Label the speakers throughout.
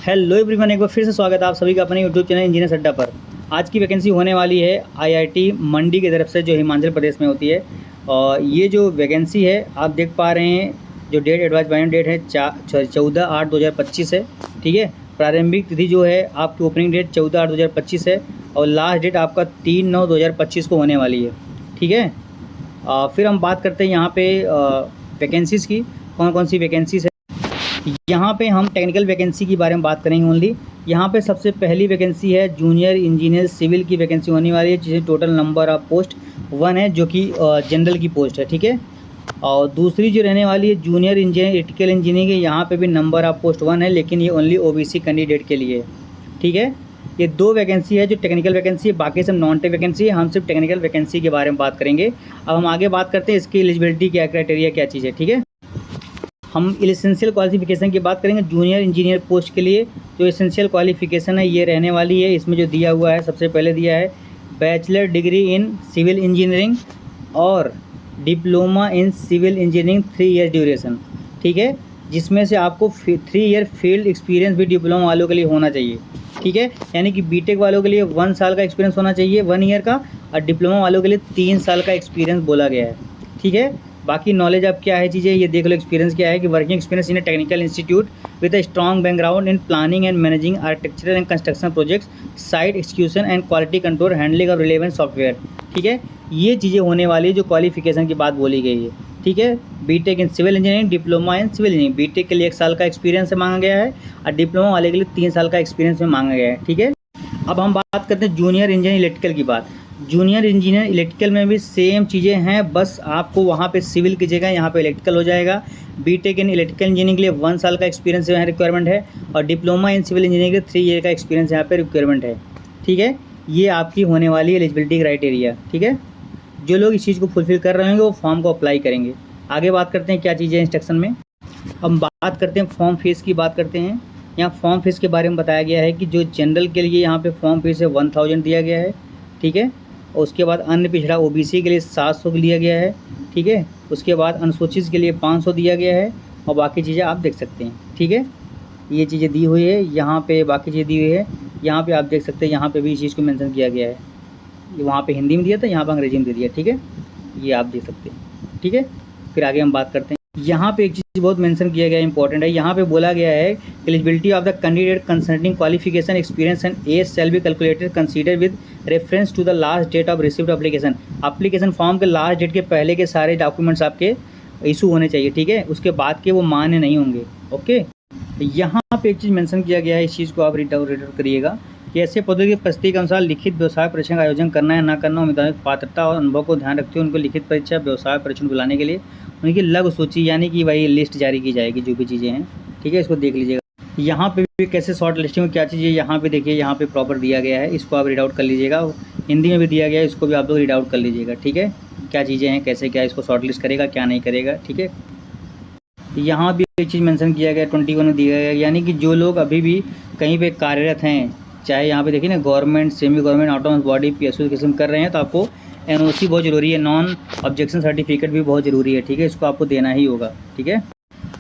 Speaker 1: Hello everyone, एक बार फिर से स्वागत है आप सभी का अपने यूट्यूब चैनल इंजीनियर अड्डा पर। आज की वैकेंसी होने वाली है आईआईटी मंडी की तरफ से, जो हिमाचल प्रदेश में होती है। और ये जो वैकेंसी है आप देख पा रहे हैं, जो डेट एडवाइस ज्वाइनिंग डेट है 14/8/2025 है। ठीक है, प्रारंभिक तिथि जो है आपकी ओपनिंग डेट 14/8/2025 है और लास्ट डेट आपका 3/9/2025 को होने वाली है। ठीक है, फिर हम बात करते हैं यहाँ पे वैकेंसीज़ की, कौन कौन सी वैकेंसीज़ है। यहाँ पे हम टेक्निकल वैकेंसी के बारे में बात करेंगे ओनली। यहाँ पे सबसे पहली वैकेंसी है जूनियर इंजीनियर सिविल की वैकेंसी होने वाली है, जिसमें टोटल नंबर ऑफ पोस्ट 1 है, जो कि जनरल की पोस्ट है। ठीक है, और दूसरी जो रहने वाली है जूनियर इंजीनियर इलेक्ट्रिकल इंजीनियरिंग है, यहाँ पे भी नंबर ऑफ पोस्ट 1 है, लेकिन ये ओनली ओबीसी कैंडिडेट के लिए है। ठीक है, ये 2 वैकेंसी है जो टेक्निकल वैकेंसी है, बाकी सब नॉन टेक वैकेंसी है। हम सिर्फ टेक्निकल वैकेंसी के बारे में बात करेंगे। अब हम आगे बात करते हैं इसकी एलिजिबिलिटी क्या क्राइटेरिया क्या चीज़ है। ठीक है, हम एसेंशियल क्वालिफिकेशन की बात करेंगे। जूनियर इंजीनियर पोस्ट के लिए जो एसेंशियल क्वालिफिकेशन है ये रहने वाली है, इसमें जो दिया हुआ है सबसे पहले दिया है bachelor degree in civil engineering और diploma in civil engineering 3 year duration. ठीक है, जिसमें से आपको 3 ईयर फील्ड एक्सपीरियंस भी डिप्लोमा वालों के लिए होना चाहिए। ठीक है, यानी कि बीटेक वालों के लिए 1 साल का एक्सपीरियंस होना चाहिए, 1 ईयर का, और डिप्लोमा वालों के लिए 3 साल का एक्सपीरियंस बोला गया है। ठीक है, बाकी नॉलेज अब क्या है चीज़ें ये देख लो। एक्सपीरियंस क्या है कि working experience in A technical institute with a strong background in planning and managing architectural and construction projects, site execution and quality control, handling of relevant software. ठीक है, ये चीज़ें होने वाली है जो क्वालिफिकेशन की बात बोली गई है। ठीक है, BTech in civil engineering, diploma in civil engineering, BTech के लिए 1 साल का एक्सपीरियंस मांगा गया है और डिप्लोमा वाले के लिए 3 साल का एक्सपीरियंस में मांगा गया है। ठीक है, अब हम बात करते हैं जूनियर इंजीनियर इलेक्ट्रिकल की बात। जूनियर इंजीनियर इलेक्ट्रिकल में भी सेम चीज़ें हैं, बस आपको वहाँ पे सिविल की जगह यहाँ पे इलेक्ट्रिकल हो जाएगा। बीटेक इन इलेक्ट्रिकल इंजीनियरिंग के लिए 1 साल का एक्सपीरियंस यहाँ रिक्वायरमेंट है और डिप्लोमा इन सिविल इंजीनियरिंग के लिए 3 ईयर का एक्सपीरियंस यहाँ पे रिक्वायरमेंट है। ठीक है, ये आपकी होने वाली एलिजिबिलिटी क्राइटेरिया। ठीक है, जो लोग इस चीज़ को फुलफिल कर रहे होंगे वो फॉर्म को अप्लाई करेंगे। आगे बात करते हैं क्या चीज़ें इंस्ट्रक्शन में। हम बात करते हैं फॉर्म फीस की बात करते हैं। यहाँ फॉर्म फीस के बारे में बताया गया है कि जो जनरल के लिए यहाँ पे फॉर्म फीस है 1000 दिया गया है। ठीक है, और उसके बाद अन्य पिछड़ा ओबीसी के लिए 700 लिया गया है। ठीक है, उसके बाद अनुसूचित के लिए 500 दिया गया है और बाकी चीज़ें आप देख सकते हैं। ठीक है, ये चीज़ें दी हुई है यहाँ पे, बाकी चीज़ें दी हुई है यहाँ पे आप देख सकते हैं। यहाँ पे भी इस चीज़ को मेंशन किया गया है, वहाँ पे हिंदी में दिया था, यहाँ पर अंग्रेजी में दे दिया। ठीक है, ये आप देख सकते हैं। ठीक है, फिर आगे हम बात करते हैं। यहाँ पे एक चीज़ बहुत मेंशन किया गया है, इंपॉर्टेंट है। यहाँ पे बोला गया है eligibility of the candidate concerning qualification experience and age shall be calculated consider with reference to the last date of received application. Application form के लास्ट डेट के पहले के सारे डॉक्यूमेंट्स आपके इशू होने चाहिए। ठीक है, उसके बाद के वो मान्य नहीं होंगे। ओके, यहाँ पे एक चीज़ मेंशन किया गया है, इस चीज़ को आप रीड आउट करिएगा कि ऐसे पदों की परिस्थिति के अनुसार लिखित व्यवसाय परीक्षा का आयोजन करना है ना करना, उम्मीदवारों की पात्रता और अनुभव को ध्यान रखते हुए उनको लिखित परीक्षा व्यवसाय परीक्षण बुलाने के लिए उनकी लघु सूची यानी कि वही लिस्ट जारी की जाएगी, जो भी चीज़ें हैं। ठीक है, इसको देख लीजिएगा। यहाँ पे भी कैसे शॉर्ट लिस्टिंग में क्या चीज़ें यहाँ पे देखिए, यहाँ पे प्रॉपर दिया गया है, इसको आप रीड आउट कर लीजिएगा। हिंदी में भी दिया गया है, इसको भी आप लोग रीड आउट कर लीजिएगा। ठीक है, क्या चीज़ें हैं, कैसे क्या इसको शॉर्ट लिस्ट करेगा, क्या नहीं करेगा। ठीक है, यहाँ भी एक चीज़ मेंशन किया गया 21 में दिया गया, यानी कि जो लोग अभी भी कहीं पे कार्यरत हैं, चाहे यहाँ पे देखिए ना government, semi government, autonomous body, PSU किस्म कर रहे हैं, तो आपको एनओसी बहुत ज़रूरी है, नॉन ऑब्जेक्शन सर्टिफिकेट भी बहुत ज़रूरी है। ठीक है, इसको आपको देना ही होगा। ठीक है,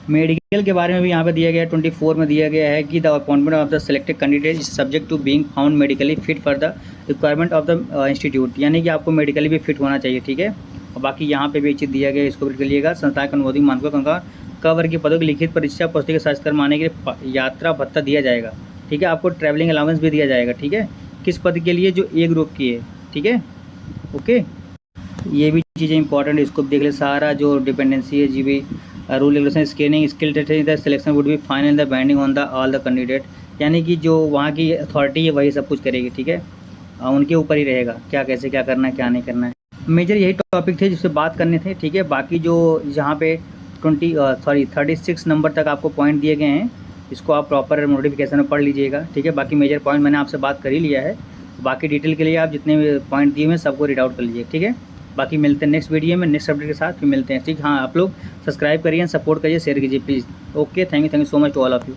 Speaker 1: मेडिकल के बारे में भी यहाँ पे दिया गया है, 24 में दिया गया है कि the appointment of the selected candidate is subject to being found medically fit for the requirement of the institute, यानी कि आपको मेडिकली भी फिट होना चाहिए। ठीक है, और बाकी यहाँ पे भी एक चीज़ दिया गया है, इसको भी करिएगा। संस्था के अनुमोदित मानकों के अनुसार कवर के पदों की लिखित परीक्षा पुस्तक के साक्षात्कार माने के लिए यात्रा भत्ता दिया जाएगा। ठीक है, आपको ट्रैवलिंग अलाउंस भी दिया जाएगा। ठीक है, किस पद के लिए, जो ए ग्रुप की है। ठीक है, ओके, ये भी चीज़ें इंपॉर्टेंट, इसको देख ले। सारा जो डिपेंडेंसी है, जी भी rule regulation, screening, skill test, the selection would be final the binding on the all the candidate, यानी कि जो वहाँ की अथॉरिटी है वही सब कुछ करेगी। ठीक है, उनके ऊपर ही रहेगा क्या कैसे क्या करना है, क्या नहीं करना है। मेजर यही टॉपिक थे जिससे बात करने थे। ठीक है, बाकी जो यहाँ पे 36 नंबर तक आपको पॉइंट दिए गए हैं, इसको आप प्रॉपर नोटिफिकेशन में पढ़ लीजिएगा। ठीक है, बाकी मेजर पॉइंट मैंने आपसे बात कर ही लिया है, बाकी डिटेल के लिए आप जितने भी पॉइंट दिए हुए हैं सबको रीड आउट कर लीजिए। ठीक है, बाकी मिलते हैं नेक्स्ट वीडियो में नेक्स्ट अपडेट के साथ, फिर मिलते हैं। ठीक, हाँ, आप लोग सब्सक्राइब करिए, सपोर्ट करिए, शेयर कीजिए please. Okay, thank you so much to all of you.